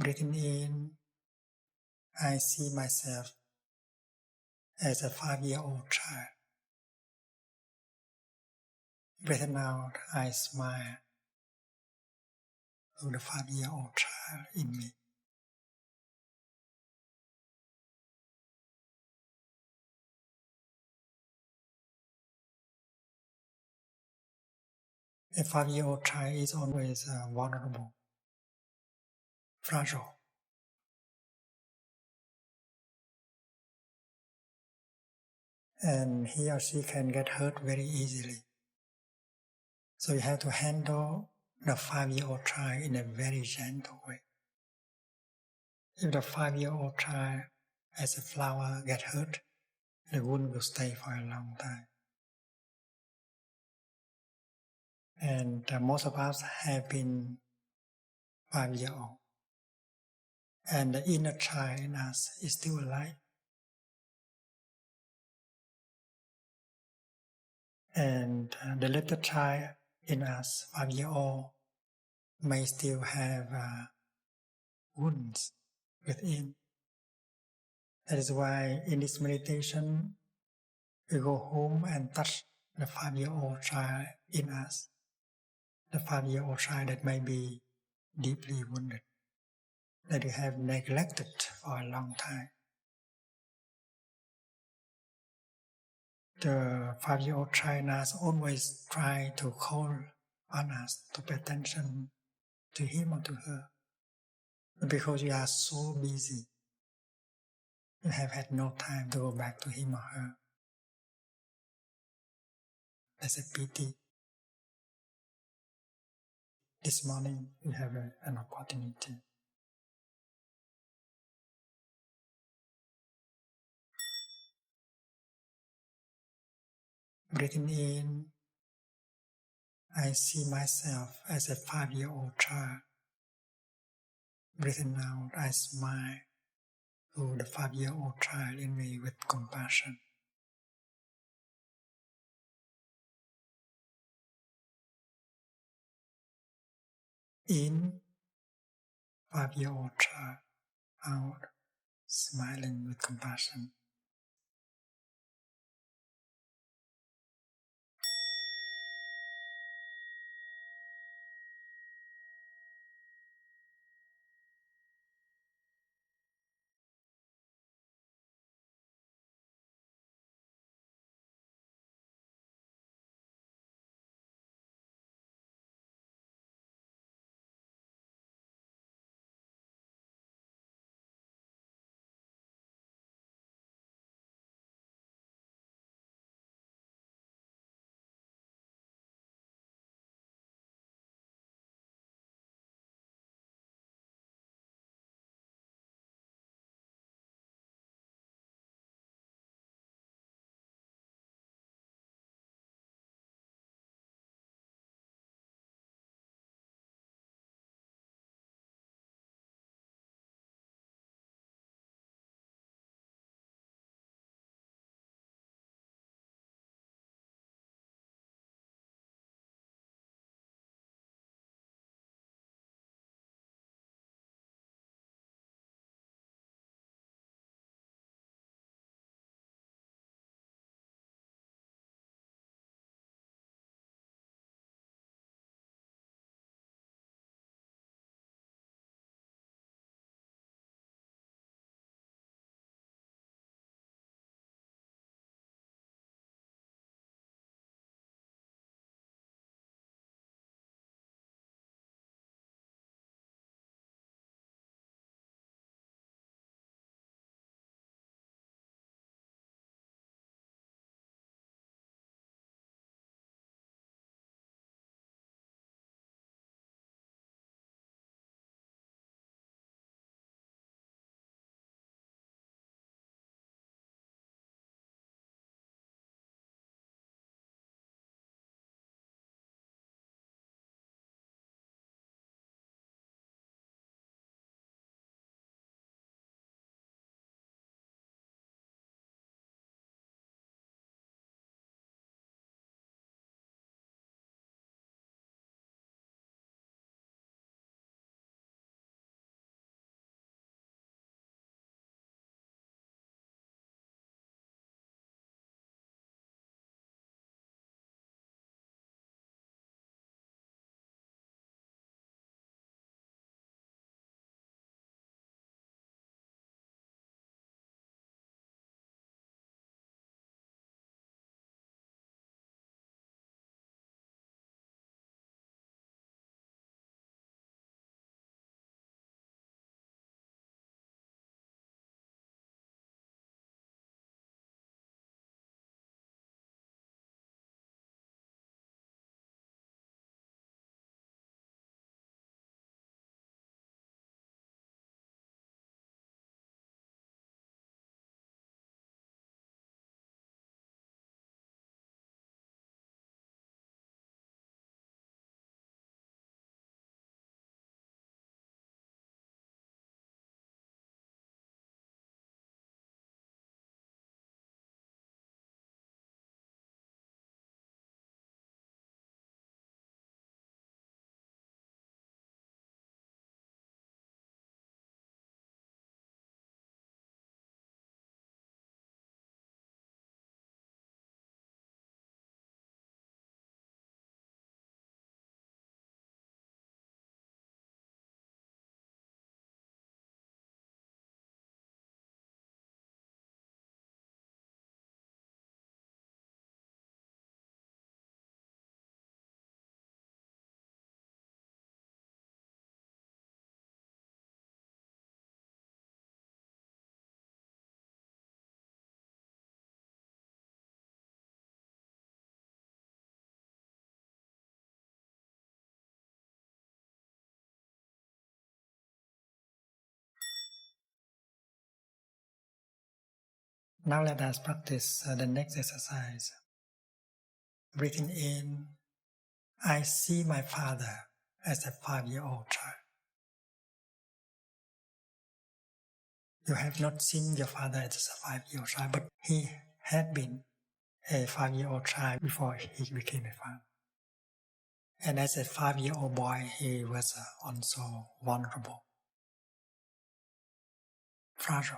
Breathing in, I see myself as a 5-year-old child. Breathing out, I smile to the 5-year-old child in me. A 5-year-old child is always vulnerable, fragile. And he or she can get hurt very easily. So you have to handle the 5-year-old child in a very gentle way. If the 5-year-old child, as a flower, get hurt, the wound will stay for a long time. And most of us have been 5-year-old. And the inner child in us is still alive. And the little child in us, 5-year-old, may still have wounds within. That is why in this meditation, we go home and touch the 5-year-old child in us. The 5-year-old child that may be deeply wounded, that we have neglected for a long time. The 5-year-old child in us always try to call on us to pay attention to him or to her. But because we are so busy, we have had no time to go back to him or her. That's a pity. This morning we have an opportunity. Breathing in, I see myself as a 5-year-old child. Breathing out, I smile to the 5-year-old child in me with compassion. In, 5-year-old child. Out, smiling with compassion. Now let us practice the next exercise. Breathing in, I see my father as a 5-year-old child. You have not seen your father as a 5-year-old child, but he had been a 5-year-old child before he became a father. And as a 5-year-old boy, he was also vulnerable, fragile,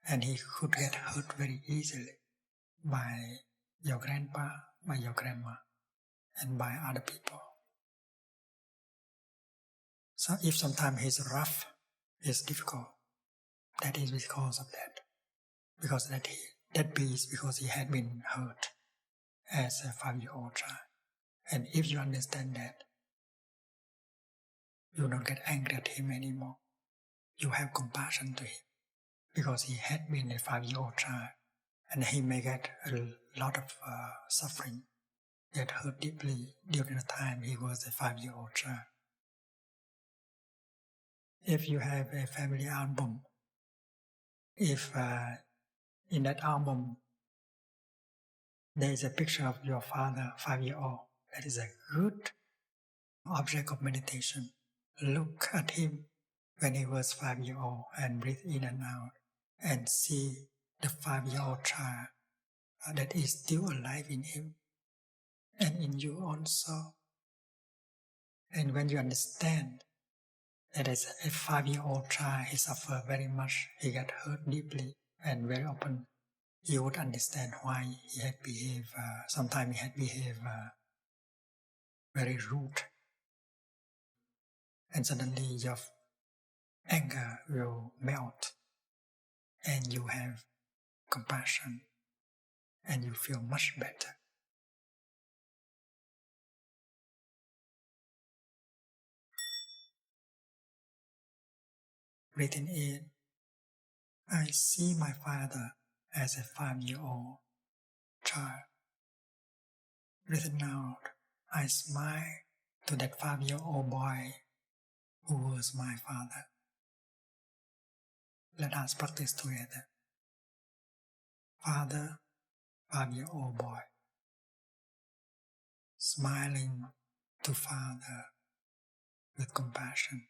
and he could get hurt very easily by your grandpa, by your grandma, and by other people. So if sometimes he's rough, it's difficult, that is because of that. Because that is because he had been hurt as a 5-year-old child. And if you understand that, you don't get angry at him anymore. You have compassion to him because he had been a 5-year-old child and he may get a lot of suffering, get hurt deeply during the time he was a 5-year-old child. If you have a family album, if in that album there is a picture of your father, 5-year-old, that is a good object of meditation. Look at him when he was 5-year-old and breathe in and out and see the 5-year-old child that is still alive in him and in you also. And when you understand that as a 5-year-old child, he suffered very much, he got hurt deeply and very often, you would understand why he had behaved, sometimes he had behaved very rude. And suddenly your anger will melt and you have compassion and you feel much better. Breathing in, I see my father as a 5-year-old child. Breathing out, I smile to that 5-year-old boy who was my father. Let us practice together. Father, 5-year-old boy, smiling to father with compassion.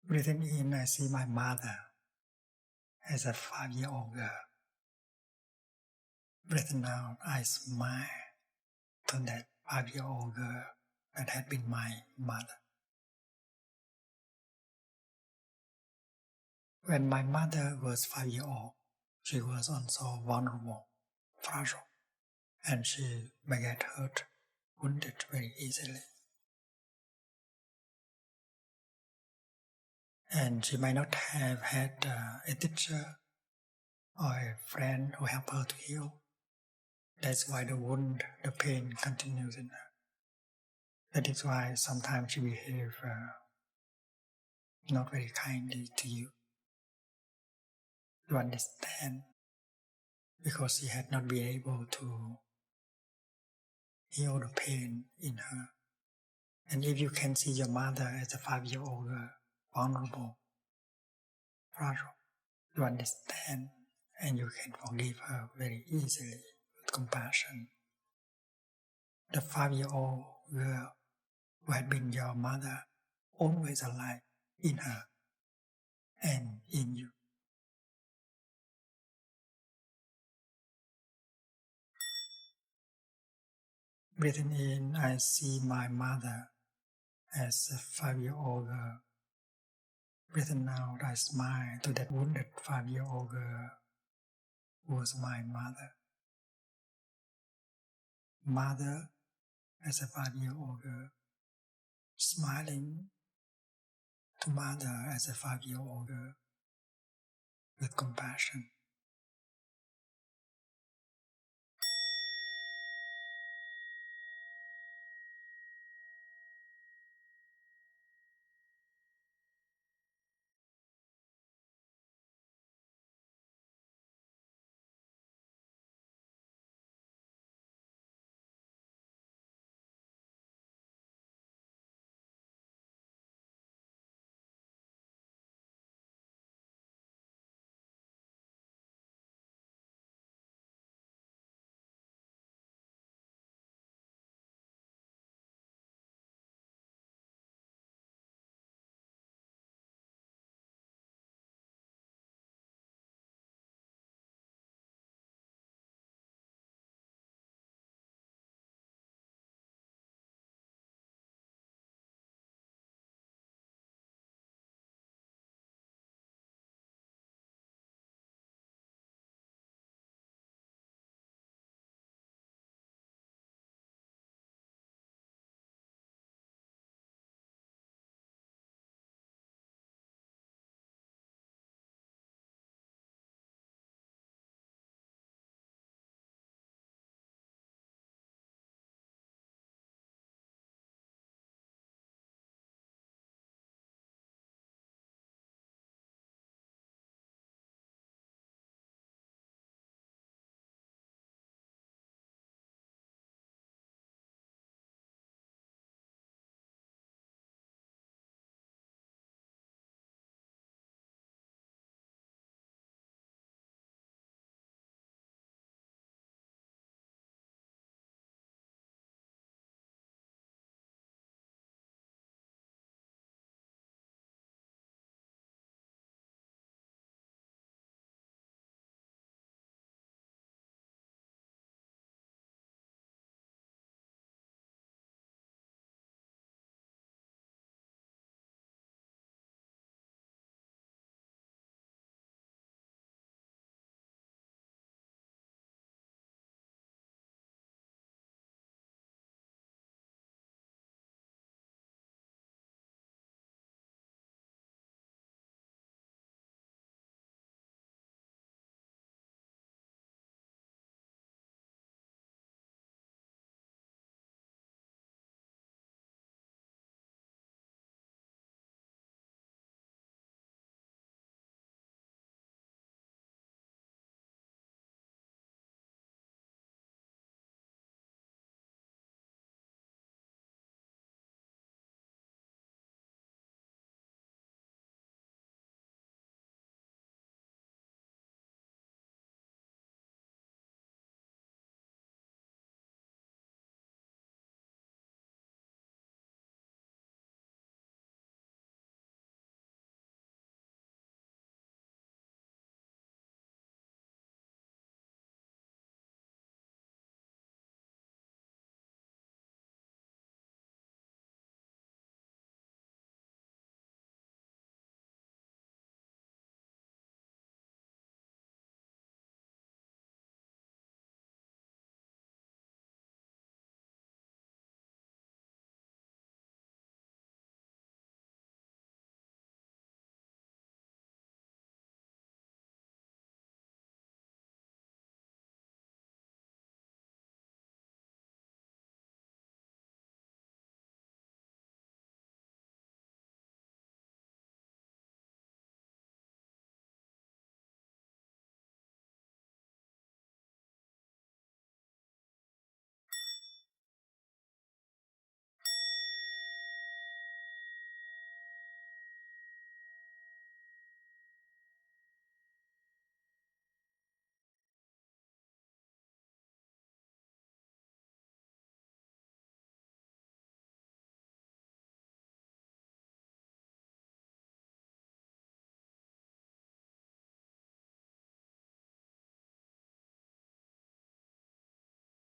Breathing in, I see my mother as a 5-year-old girl. Breathing out, I smile to that 5-year-old girl that had been my mother. When my mother was 5-year-old, she was also vulnerable, fragile, and she may get hurt, wounded very easily. And she might not have had a teacher or a friend who helped her to heal. That's why the wound, the pain continues in her. That is why sometimes she behaves not very kindly to you. You understand, because she had not been able to heal the pain in her. And if you can see your mother as a 5-year-old girl, vulnerable, fragile, you understand and you can forgive her very easily with compassion. The 5-year-old girl who had been your mother, always alive in her and in you. Breathing in, I see my mother as a 5-year-old girl. Breathing out, I smile to that wounded 5-year-old girl who was my mother. Mother as a 5-year-old girl, smiling to mother as a 5-year-old girl with compassion.